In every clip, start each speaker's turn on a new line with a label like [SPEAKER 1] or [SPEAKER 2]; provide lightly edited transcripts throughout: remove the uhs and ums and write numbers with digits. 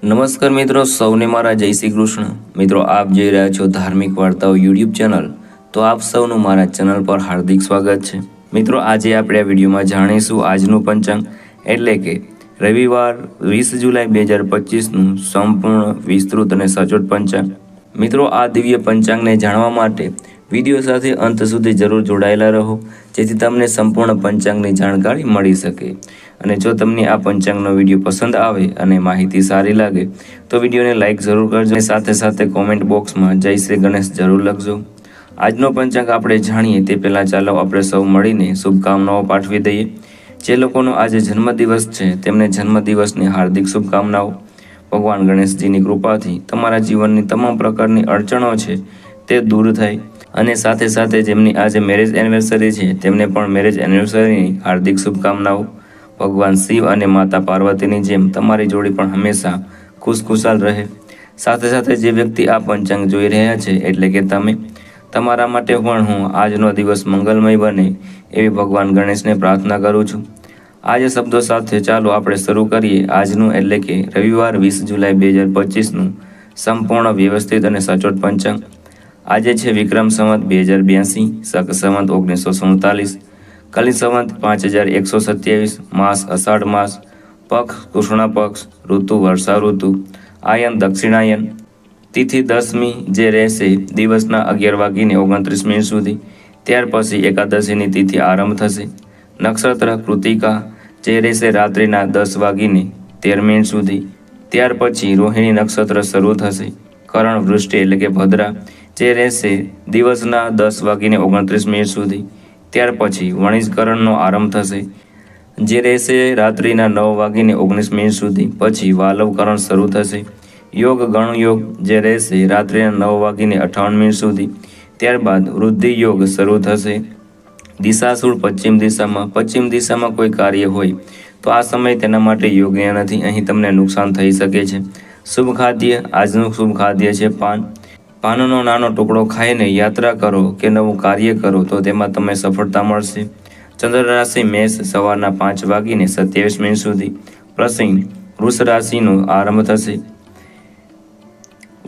[SPEAKER 1] નમસ્કાર મિત્રો, સૌને મારા જય શ્રી કૃષ્ણ. મિત્રો, આપ જોઈ રહ્યા છો ધાર્મિક વાર્તાઓ યુટ્યુબ ચેનલ. તો આપ સૌનું મારા ચેનલ પર હાર્દિક સ્વાગત છે. મિત્રો, આજે આપણે આ વિડીયોમાં જાણીશું આજનું પંચાંગ એટલે કે રવિવાર 20 જુલાઈ 2025નું સંપૂર્ણ વિસ્તૃત અને સચોટ પંચાંગ. મિત્રો, આ દિવ્ય પંચાંગને જાણવા માટે વિડીયો સાથે અંત સુધી જરૂર જોડાયેલા રહો, જેથી તમને સંપૂર્ણ પંચાંગની જાણકારી મળી શકે. અને જો તમને આ પંચાંગનો વિડીયો પસંદ આવે અને માહિતી સારી લાગે તો વિડીયોને લાઇક જરૂર કરજો અને સાથે સાથે કોમેન્ટ બોક્સમાં જય શ્રી ગણેશ જરૂર લખજો. આજનો પંચાંગ આપણે જાણીએ તે પહેલાં ચાલો આપણે સૌ મળીને શુભકામનાઓ પાઠવી દઈએ. જે લોકોનો આજે જન્મદિવસ છે તેમને જન્મદિવસની હાર્દિક શુભકામનાઓ. ભગવાન ગણેશજીની કૃપાથી તમારા જીવનની તમામ પ્રકારની અડચણો છે તે દૂર થાય. અને સાથે સાથે જેમની આજે મેરેજ એનિવર્સરી છે તેમને પણ મેરેજ એનિવર્સરીની હાર્દિક શુભકામનાઓ. ભગવાન શિવ અને માતા પાર્વતીની જેમ તમારી જોડી પણ હંમેશા ખુશખુશાલ રહે. સાથે સાથે જે વ્યક્તિ આ પંચાંગ જોઈ રહ્યા છે એટલે કે તમે, તમારા માટે પણ હું આજનો દિવસ મંગલમય બને એવી ભગવાન ગણેશને પ્રાર્થના કરું છું. આજે શબ્દો સાથે ચાલો આપણે શરૂ કરીએ આજનું એટલે કે રવિવાર 20 જુલાઈ 2025નું સંપૂર્ણ વ્યવસ્થિત અને સચોટ પંચાંગ. આજે છે વિક્રમ સંવત 2082, શક સંવત 1947, કલી સંવત 5127, માસ અષાઢ માસ, પક્ષ કૃષ્ણ પક્ષ, ઋતુ વર્ષા ઋતુ, આયન દક્ષિણાયન, તિથિ 10મી જે રહેશે દિવસના 11:29 સુધી. ત્યાર પછી એકાદશીની તિથિ આરંભ થશે. નક્ષત્ર કૃતિકા જે રહેશે રાત્રિના 10:13 સુધી. ત્યાર પછી રોહિણી નક્ષત્ર શરૂ થશે. કરણ વૃષ્ટિ એટલે કે ભદ્રા જે રહેશે દિવસના 10:29 સુધી. ત્યાર પછી વણિજકરણનો આરંભ થશે જે રહેશે રાત્રિના 9:19 સુધી. પછી વાલવકરણ શરૂ થશે. યોગ ગણ યોગ જે રહેશે રાત્રિના 9:58 સુધી. ત્યારબાદ વૃદ્ધિ યોગ શરૂ થશે. દિશાસૂળ પશ્ચિમ દિશામાં કોઈ કાર્ય હોય તો આ સમય તેના માટે યોગ્ય નથી. અહીં તમને નુકસાન થઈ શકે છે. શુભ ખાદ્ય, આજનું શુભ ખાદ્ય છે પાન. પાનનો નાનો ટુકડો ખાઈને યાત્રા કરો કે નવું કાર્ય કરો તો તેમાં તમને સફળતા મળશે. ચંદ્ર રાશિ મેષ સવારના 5:27 સુધી. પ્રસિંહ વૃષ રાશિનો આરંભ થશે.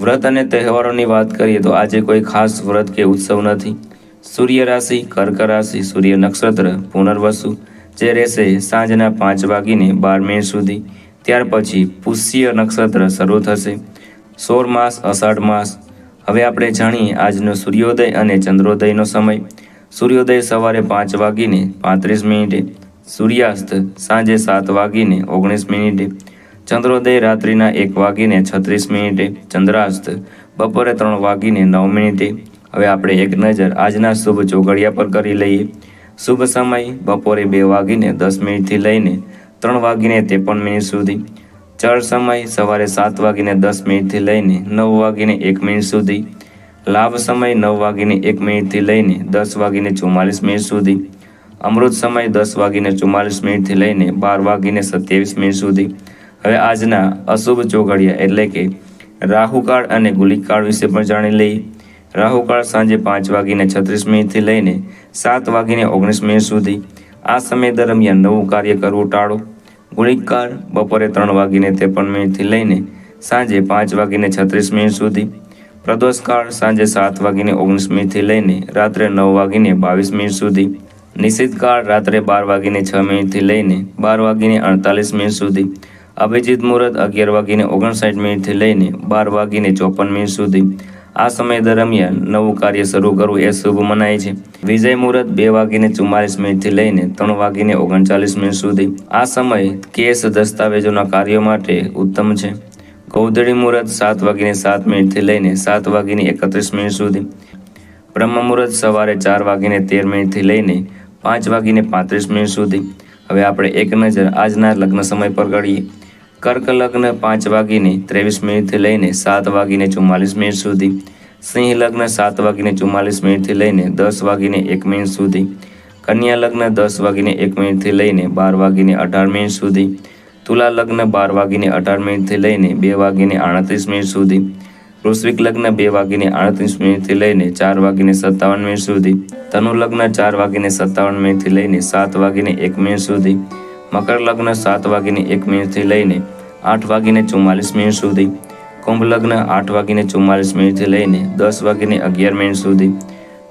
[SPEAKER 1] વ્રત અને તહેવારોની વાત કરીએ તો આજે કોઈ ખાસ વ્રત કે ઉત્સવ નથી. સૂર્ય રાશિ કર્ક રાશિ, સૂર્ય નક્ષત્ર પુનર્વસુ જે રહેશે સાંજના 5:12 સુધી. ત્યાર પછી પુષ્ય નક્ષત્ર શરૂ થશે. 16 માસ અષાઢ માસ. હવે આપણે જાણીએ આજનો સૂર્યોદય અને ચંદ્રોદયનો સમય. સૂર્યોદય સવારે 5:35, સૂર્યાસ્ત સાંજે 7:19, ચંદ્રોદય રાત્રિના 1:36, ચંદ્રાસ્ત બપોરે 3:09. હવે આપણે એક નજર આજના શુભ ચોઘડિયા પર કરી લઈએ. શુભ સમય બપોરે 2:10 થી લઈને 3:53 સુધી. ચળ સમય સવારે 7:10 થી લઈને 9:01 સુધી. લાભ સમય 9:01 થી લઈને 10:44 સુધી. અમૃત સમય 10:44 થી લઈને 12:27 સુધી. હવે આજના અશુભ ચોઘડિયા એટલે કે રાહુકાળ અને ગુલિકાળ વિશે પણ જાણી લઈએ. રાહુકાળ સાંજે 5:36 થી લઈને 7:19 સુધી. આ સમય દરમિયાન નવું કાર્ય કરવું ટાળો. ગુલિકાળ બપોરે 3:53 થી લઈને સાંજે 5:36 સુધી. પ્રદોષકાળ સાંજે 7:19 થી લઈને રાત્રે 9:22 સુધી. નિશિતકાળ રાત્રે 12:06 થી લઈને 12:48 સુધી. અભિજીત મુહૂર્ત 11:59 થી લઈને 12:54 સુધી. આ સમય દરમિયાન નવું કાર્ય શરૂ કરવું એ શુભ મનાય છે. વિજય મુહૂર્ત 2:44 થી લઈને 3:39 સુધી. આ સમય કેસ દસ્તાવેજોના કાર્યો માટે ઉત્તમ છે. ગૌધડી મુહૂર્ત 7:07 થી લઈને 7:31 સુધી. બ્રહ્મ મુહૂર્ત સવારે 4:13 થી લઈને 5:35 સુધી. હવે આપણે એક નજર આજના લગ્ન સમય પર કરીએ. કર્ક લગ્ન 5:23 થી લઈને 7:44 સુધી. સિંહ લગ્ન 7:44 થી લઈને 10:01 સુધી. કન્યા લગ્ન 10:01 થી લઈને 12:18 સુધી. તુલા લગ્ન 12:18 થી લઈને 2:38 સુધી. વૃશ્ચિક લગ્ન 2:38 થી લઈને 4:57 સુધી. ધનુ લગ્ન 4:57 થી લઈને 7:01 સુધી. મકર લગ્ન 7:01 થી લઈને 8:44 સુધી, કુંભ લગ્ન 8:44 લઈને 10:11 સુધી,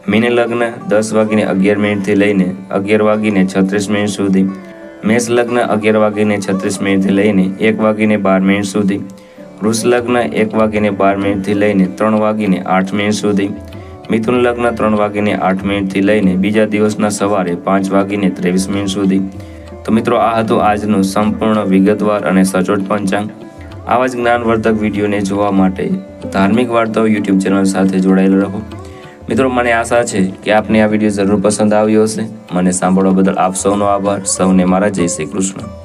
[SPEAKER 1] મીન લગ્ન 10:11 થી લઈને 11:36 સુધી, મેષ લગ્ન 11:36 લઈને 1:12 સુધી, વૃષ લગ્ન 1:12 થી લઈને 3:08 સુધી, મિથુન લગ્ન 3:08 થી લઈને બીજા દિવસના સવારે 5:23 સુધી. તો મિત્રો, આ હતું આજનું સંપૂર્ણ વિગતવાર અને સચોટ પંચાંગ. આવા જ જ્ઞાનવર્ધક વિડીયોને જોવા માટે ધાર્મિક વાર્તાઓ યુટ્યુબ ચેનલ સાથે જોડાયેલા રહો. મિત્રો, મને આશા છે કે આપને આ વિડીયો જરૂર પસંદ આવ્યો હશે. મને સાંભળવા બદલ આપ સૌનો આભાર. સૌને મારા જય શ્રી કૃષ્ણ.